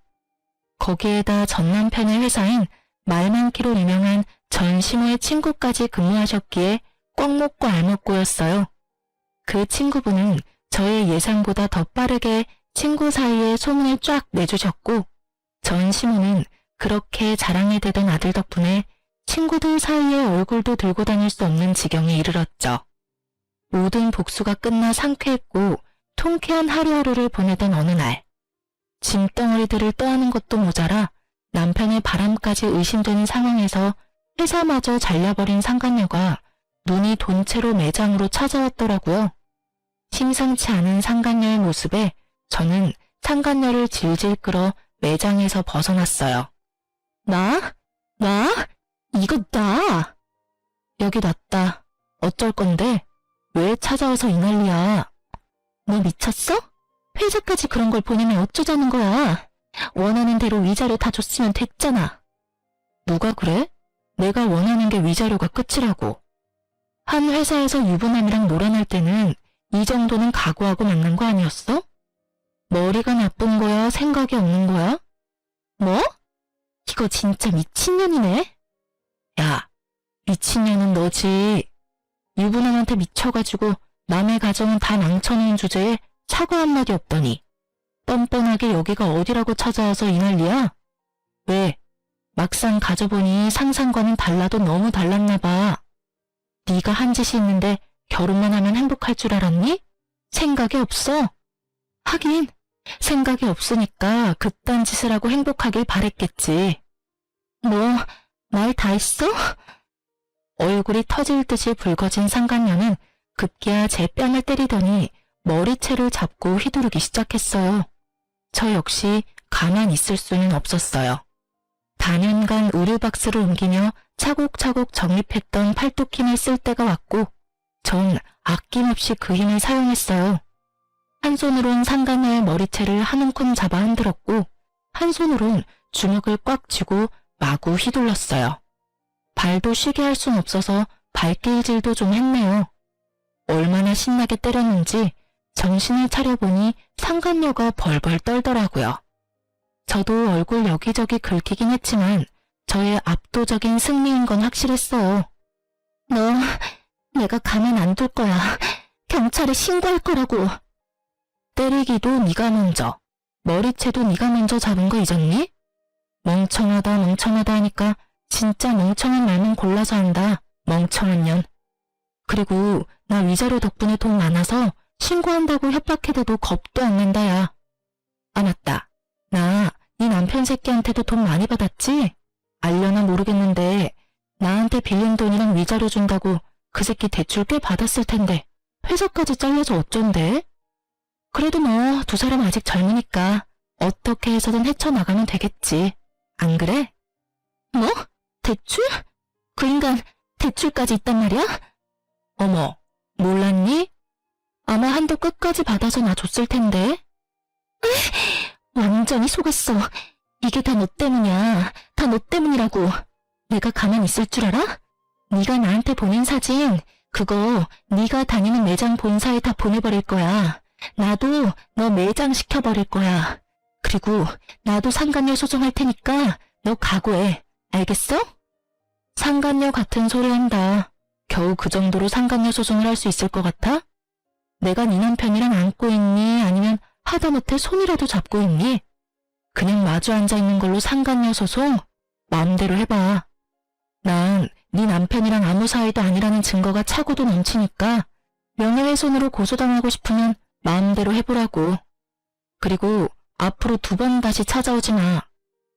거기에다 전 남편의 회사인 말 많기로 유명한 전시모의 친구까지 근무하셨기에 꽉 먹고 알 먹고였어요. 그 친구분은 저의 예상보다 더 빠르게 친구 사이에 소문을 쫙 내주셨고 전시모는 그렇게 자랑이 되던 아들 덕분에 친구들 사이에 얼굴도 들고 다닐 수 없는 지경에 이르렀죠. 모든 복수가 끝나 상쾌했고 통쾌한 하루하루를 보내던 어느 날 짐덩어리들을 떠안는 것도 모자라 남편의 바람까지 의심되는 상황에서 회사마저 잘려버린 상간녀가 눈이 돈 채로 매장으로 찾아왔더라고요. 심상치 않은 상간녀의 모습에 저는 상간녀를 질질 끌어 매장에서 벗어났어요. 나? 이거 나! 여기 놨다. 어쩔 건데? 왜 찾아와서 이 난리야? 너 미쳤어? 회사까지 그런 걸 보내면 어쩌자는 거야? 원하는 대로 위자료 다 줬으면 됐잖아. 누가 그래? 내가 원하는 게 위자료가 끝이라고. 한 회사에서 유부남이랑 놀아날 때는 이 정도는 각오하고 만난 거 아니었어? 머리가 나쁜 거야? 생각이 없는 거야? 뭐? 이거 진짜 미친년이네? 야, 미친년은 너지. 유부남한테 미쳐가지고 남의 가정은 다 망쳐놓은 주제에 사과 한마디 없더니 뻔뻔하게 여기가 어디라고 찾아와서 이 난리야? 왜? 막상 가져보니 상상과는 달라도 너무 달랐나 봐. 네가 한 짓이 있는데 결혼만 하면 행복할 줄 알았니? 생각이 없어. 하긴 생각이 없으니까 그딴 짓을 하고 행복하길 바랬겠지. 뭐 말 다 했어? 얼굴이 터질 듯이 붉어진 상간녀는 급기야 제 뺨을 때리더니 머리채를 잡고 휘두르기 시작했어요. 저 역시 가만히 있을 수는 없었어요. 단연간 의류박스를 옮기며 차곡차곡 정립했던 팔뚝 힘을 쓸 때가 왔고 전 아낌없이 그 힘을 사용했어요. 한 손으론 상간녀의 머리채를 한 움큼 잡아 흔들었고 한 손으론 주먹을 꽉 쥐고 마구 휘둘렀어요. 발도 쉬게 할 순 없어서 발길질도 좀 했네요. 얼마나 신나게 때렸는지 정신을 차려보니 상간녀가 벌벌 떨더라고요. 저도 얼굴 여기저기 긁히긴 했지만 저의 압도적인 승리인 건 확실했어요. 너 내가 가만 안 둘 거야. 경찰에 신고할 거라고. 때리기도 네가 먼저, 머리채도 네가 먼저 잡은 거 잊었니? 멍청하다 하니까 진짜 멍청한 말만 골라서 한다. 멍청한 년. 그리고 나 위자료 덕분에 돈 많아서 신고한다고 협박해대도 겁도 안 난다 야. 아 맞다. 나 네 남편 새끼한테도 돈 많이 받았지? 알려나 모르겠는데 나한테 빌린 돈이랑 위자료 준다고 그 새끼 대출 꽤 받았을 텐데 회사까지 잘려서 어쩐대? 그래도 뭐 두 사람 아직 젊으니까 어떻게 해서든 헤쳐나가면 되겠지. 안 그래? 뭐? 대출? 그 인간 대출까지 있단 말이야? 어머, 몰랐니? 아마 한도 끝까지 받아서 나 줬을 텐데. 완전히 속았어. 이게 다 너 때문이야. 다 너 때문이라고. 내가 가만히 있을 줄 알아? 네가 나한테 보낸 사진, 그거 네가 다니는 매장 본사에 다 보내버릴 거야. 나도 너 매장 시켜버릴 거야. 그리고 나도 상간녀 소송할 테니까 너 각오해. 알겠어? 상간녀 같은 소리 한다. 겨우 그 정도로 상간녀 소송을 할 수 있을 것 같아? 내가 네 남편이랑 안고 있니? 아니면 하다못해 손이라도 잡고 있니? 그냥 마주 앉아있는 걸로 상간녀 소송? 마음대로 해봐. 난 네 남편이랑 아무 사이도 아니라는 증거가 차고도 넘치니까 명예훼손으로 고소당하고 싶으면 마음대로 해보라고. 그리고 앞으로 2번 다시 찾아오지 마.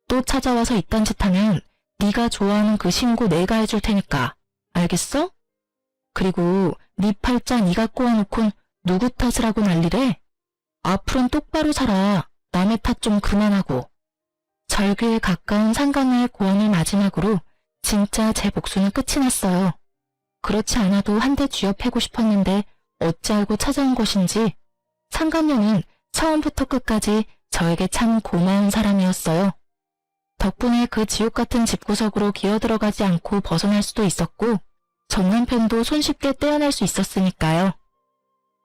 또 찾아와서 이딴 짓 하면 네가 좋아하는 그 신고 내가 해줄 테니까. 알겠어? 그리고 네 팔자 네가 꼬아놓곤 누구 탓을 하고 난리래? 앞으로는 똑바로 살아. 남의 탓 좀 그만하고. 절규에 가까운 상간녀의 고함을 마지막으로 진짜 제 목숨은 끝이 났어요. 그렇지 않아도 한 대 쥐어 패고 싶었는데 어찌 알고 찾아온 것인지 상간녀는 처음부터 끝까지 저에게 참 고마운 사람이었어요. 덕분에 그 지옥 같은 집구석으로 기어들어가지 않고 벗어날 수도 있었고 전 남편도 손쉽게 떼어낼 수 있었으니까요.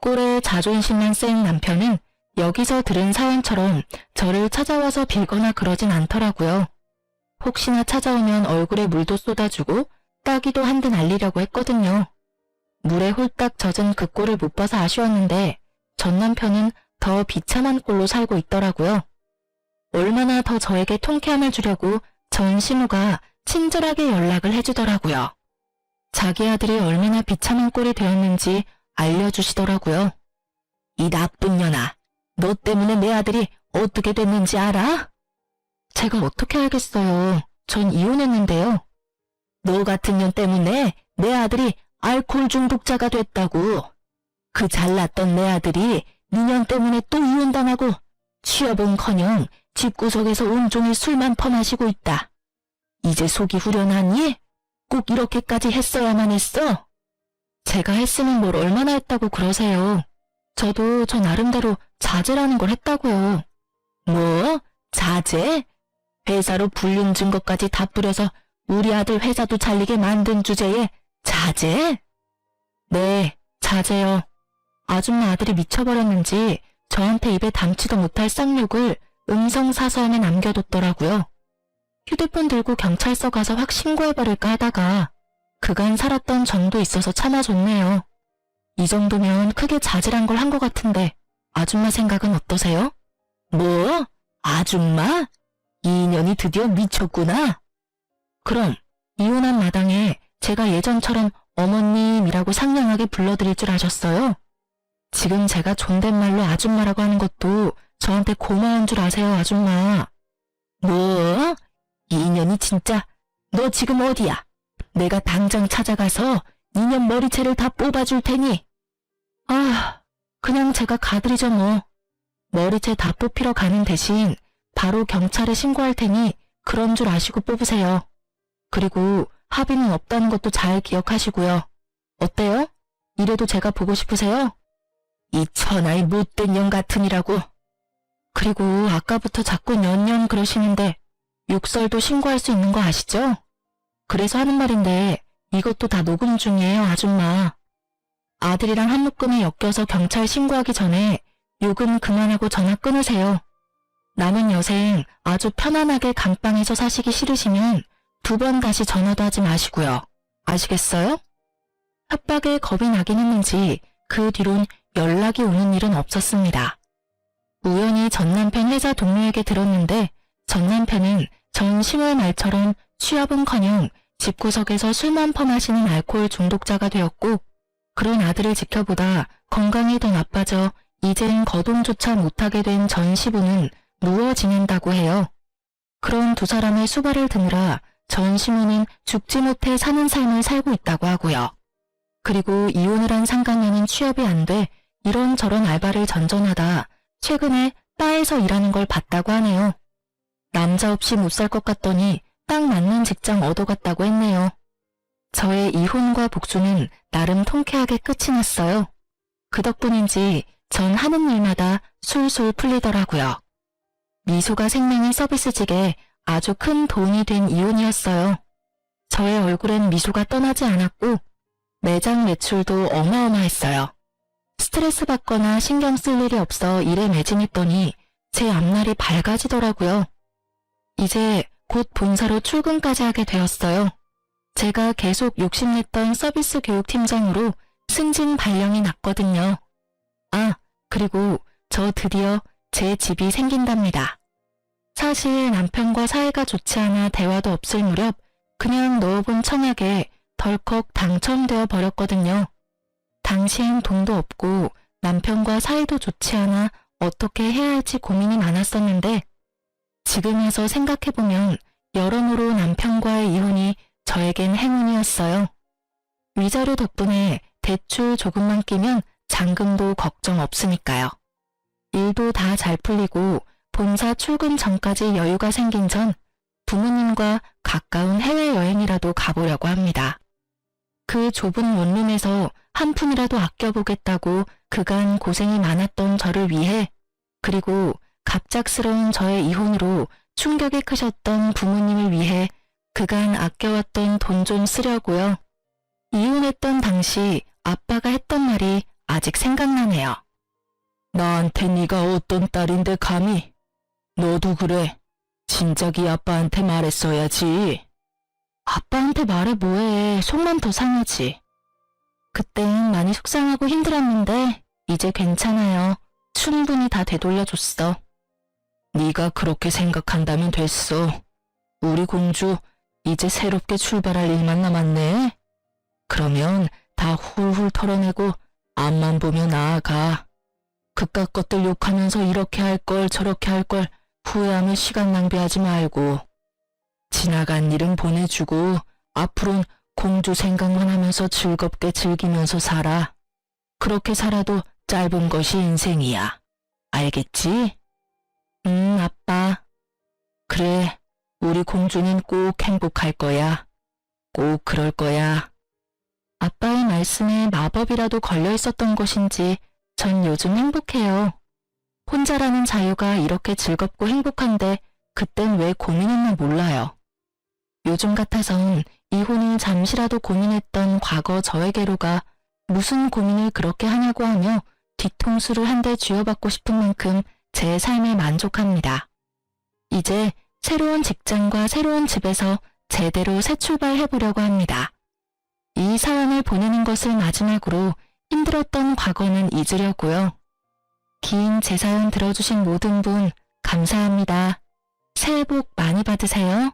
꼴에 자존심만 센 남편은 여기서 들은 사연처럼 저를 찾아와서 빌거나 그러진 않더라고요. 혹시나 찾아오면 얼굴에 물도 쏟아주고 따기도 한 대 날리려고 했거든요. 물에 홀딱 젖은 그 꼴을 못 봐서 아쉬웠는데 전 남편은 더 비참한 꼴로 살고 있더라고요. 얼마나 더 저에게 통쾌함을 주려고 전 시모가 친절하게 연락을 해주더라고요. 자기 아들이 얼마나 비참한 꼴이 되었는지 알려주시더라고요. 이 나쁜 년아, 너 때문에 내 아들이 어떻게 됐는지 알아? 제가 어떻게 알겠어요. 전 이혼했는데요. 너 같은 년 때문에 내 아들이 알코올 중독자가 됐다고. 그 잘났던 내 아들이 네 년 때문에 또 이혼당하고 취업은커녕 집구석에서 온종일 술만 퍼마시고 있다. 이제 속이 후련하니? 꼭 이렇게까지 했어야만 했어? 제가 했으면 뭘 얼마나 했다고 그러세요. 저도 저 나름대로 자제라는 걸 했다고요. 뭐? 자제? 회사로 불륜 증거까지 다 뿌려서 우리 아들 회사도 잘리게 만든 주제에 자제? 네, 자제요. 아줌마 아들이 미쳐버렸는지 저한테 입에 담지도 못할 쌍욕을 음성사서함에 남겨뒀더라고요. 휴대폰 들고 경찰서 가서 확 신고해버릴까 하다가 그간 살았던 정도 있어서 참아줬네요. 이 정도면 크게 자질한 걸 한 것 같은데 아줌마 생각은 어떠세요? 뭐? 아줌마? 이 인연이 드디어 미쳤구나. 그럼 이혼한 마당에 제가 예전처럼 어머님이라고 상냥하게 불러드릴 줄 아셨어요? 지금 제가 존댓말로 아줌마라고 하는 것도 저한테 고마운 줄 아세요, 아줌마. 뭐? 이 인연이 진짜. 너 지금 어디야? 내가 당장 찾아가서 니년 머리채를 다 뽑아줄 테니. 아, 그냥 제가 가드리죠 뭐. 머리채 다 뽑히러 가는 대신 바로 경찰에 신고할 테니 그런 줄 아시고 뽑으세요. 그리고 합의는 없다는 것도 잘 기억하시고요. 어때요? 이래도 제가 보고 싶으세요? 이 천하의 못된 년 같으니라고. 그리고 아까부터 자꾸 년년 그러시는데 욕설도 신고할 수 있는 거 아시죠? 그래서 하는 말인데 이것도 다 녹음 중이에요, 아줌마. 아들이랑 한 묶음에 엮여서 경찰 신고하기 전에 욕은 그만하고 전화 끊으세요. 남은 여생 아주 편안하게 감방에서 사시기 싫으시면 2번 다시 전화도 하지 마시고요. 아시겠어요? 협박에 겁이 나긴 했는지 그 뒤론 연락이 오는 일은 없었습니다. 우연히 전 남편 회사 동료에게 들었는데 전 남편은 전 10월 말처럼 취업은커녕 집구석에서 술만 퍼마시는 알코올 중독자가 되었고 그런 아들을 지켜보다 건강이 더 나빠져 이젠 거동조차 못하게 된 전 시부는 누워 지낸다고 해요. 그런 두 사람의 수발을 드느라 전 시모는 죽지 못해 사는 삶을 살고 있다고 하고요. 그리고 이혼을 한 상간녀는 취업이 안 돼 이런저런 알바를 전전하다 최근에 바에서 일하는 걸 봤다고 하네요. 남자 없이 못 살 것 같더니 딱 맞는 직장 얻어갔다고 했네요. 저의 이혼과 복수는 나름 통쾌하게 끝이 났어요. 그 덕분인지 전 하는 일마다 술술 풀리더라고요. 미소가 생명의 서비스직에 아주 큰 도움이 된 이혼이었어요. 저의 얼굴엔 미소가 떠나지 않았고 매장 매출도 어마어마했어요. 스트레스 받거나 신경 쓸 일이 없어 일에 매진했더니 제 앞날이 밝아지더라고요. 이제 곧 본사로 출근까지 하게 되었어요. 제가 계속 욕심냈던 서비스 교육팀장으로 승진 발령이 났거든요. 아, 그리고 저 드디어 제 집이 생긴답니다. 사실 남편과 사이가 좋지 않아 대화도 없을 무렵 그냥 넣어본 청약에 덜컥 당첨되어 버렸거든요. 당시엔 돈도 없고 남편과 사이도 좋지 않아 어떻게 해야 할지 고민이 많았었는데 지금 와서 생각해보면 여러모로 남편과의 이혼이 저에겐 행운이었어요. 위자료 덕분에 대출 조금만 끼면 잔금도 걱정 없으니까요. 일도 다 잘 풀리고 본사 출근 전까지 여유가 생긴 전 부모님과 가까운 해외여행이라도 가보려고 합니다. 그 좁은 원룸에서 한 푼이라도 아껴보겠다고 그간 고생이 많았던 저를 위해 그리고 갑작스러운 저의 이혼으로 충격이 크셨던 부모님을 위해 그간 아껴왔던 돈 좀 쓰려고요. 이혼했던 당시 아빠가 했던 말이 아직 생각나네요. 나한테 네가 어떤 딸인데 감히? 너도 그래. 진작이 아빠한테 말했어야지. 아빠한테 말해 뭐해. 속만 더 상하지. 그땐 많이 속상하고 힘들었는데 이제 괜찮아요. 충분히 다 되돌려줬어. 네가 그렇게 생각한다면 됐어. 우리 공주 이제 새롭게 출발할 일만 남았네. 그러면 다 훌훌 털어내고 앞만 보며 나아가. 그깟 것들 욕하면서 이렇게 할 걸 저렇게 할 걸 후회하며 시간 낭비하지 말고 지나간 일은 보내주고 앞으론 공주 생각만 하면서 즐겁게 즐기면서 살아. 그렇게 살아도 짧은 것이 인생이야. 알겠지? 아빠. 그래, 우리 공주는 꼭 행복할 거야. 꼭 그럴 거야. 아빠의 말씀에 마법이라도 걸려 있었던 것인지 전 요즘 행복해요. 혼자라는 자유가 이렇게 즐겁고 행복한데 그땐 왜 고민했나 몰라요. 요즘 같아선 이혼을 잠시라도 고민했던 과거 저에게로가 무슨 고민을 그렇게 하냐고 하며 뒤통수를 한 대 쥐어받고 싶은 만큼 제 삶에 만족합니다. 이제 새로운 직장과 새로운 집에서 제대로 새 출발해보려고 합니다. 이 사연을 보내는 것을 마지막으로 힘들었던 과거는 잊으려고요. 긴 제 사연 들어주신 모든 분 감사합니다. 새해 복 많이 받으세요.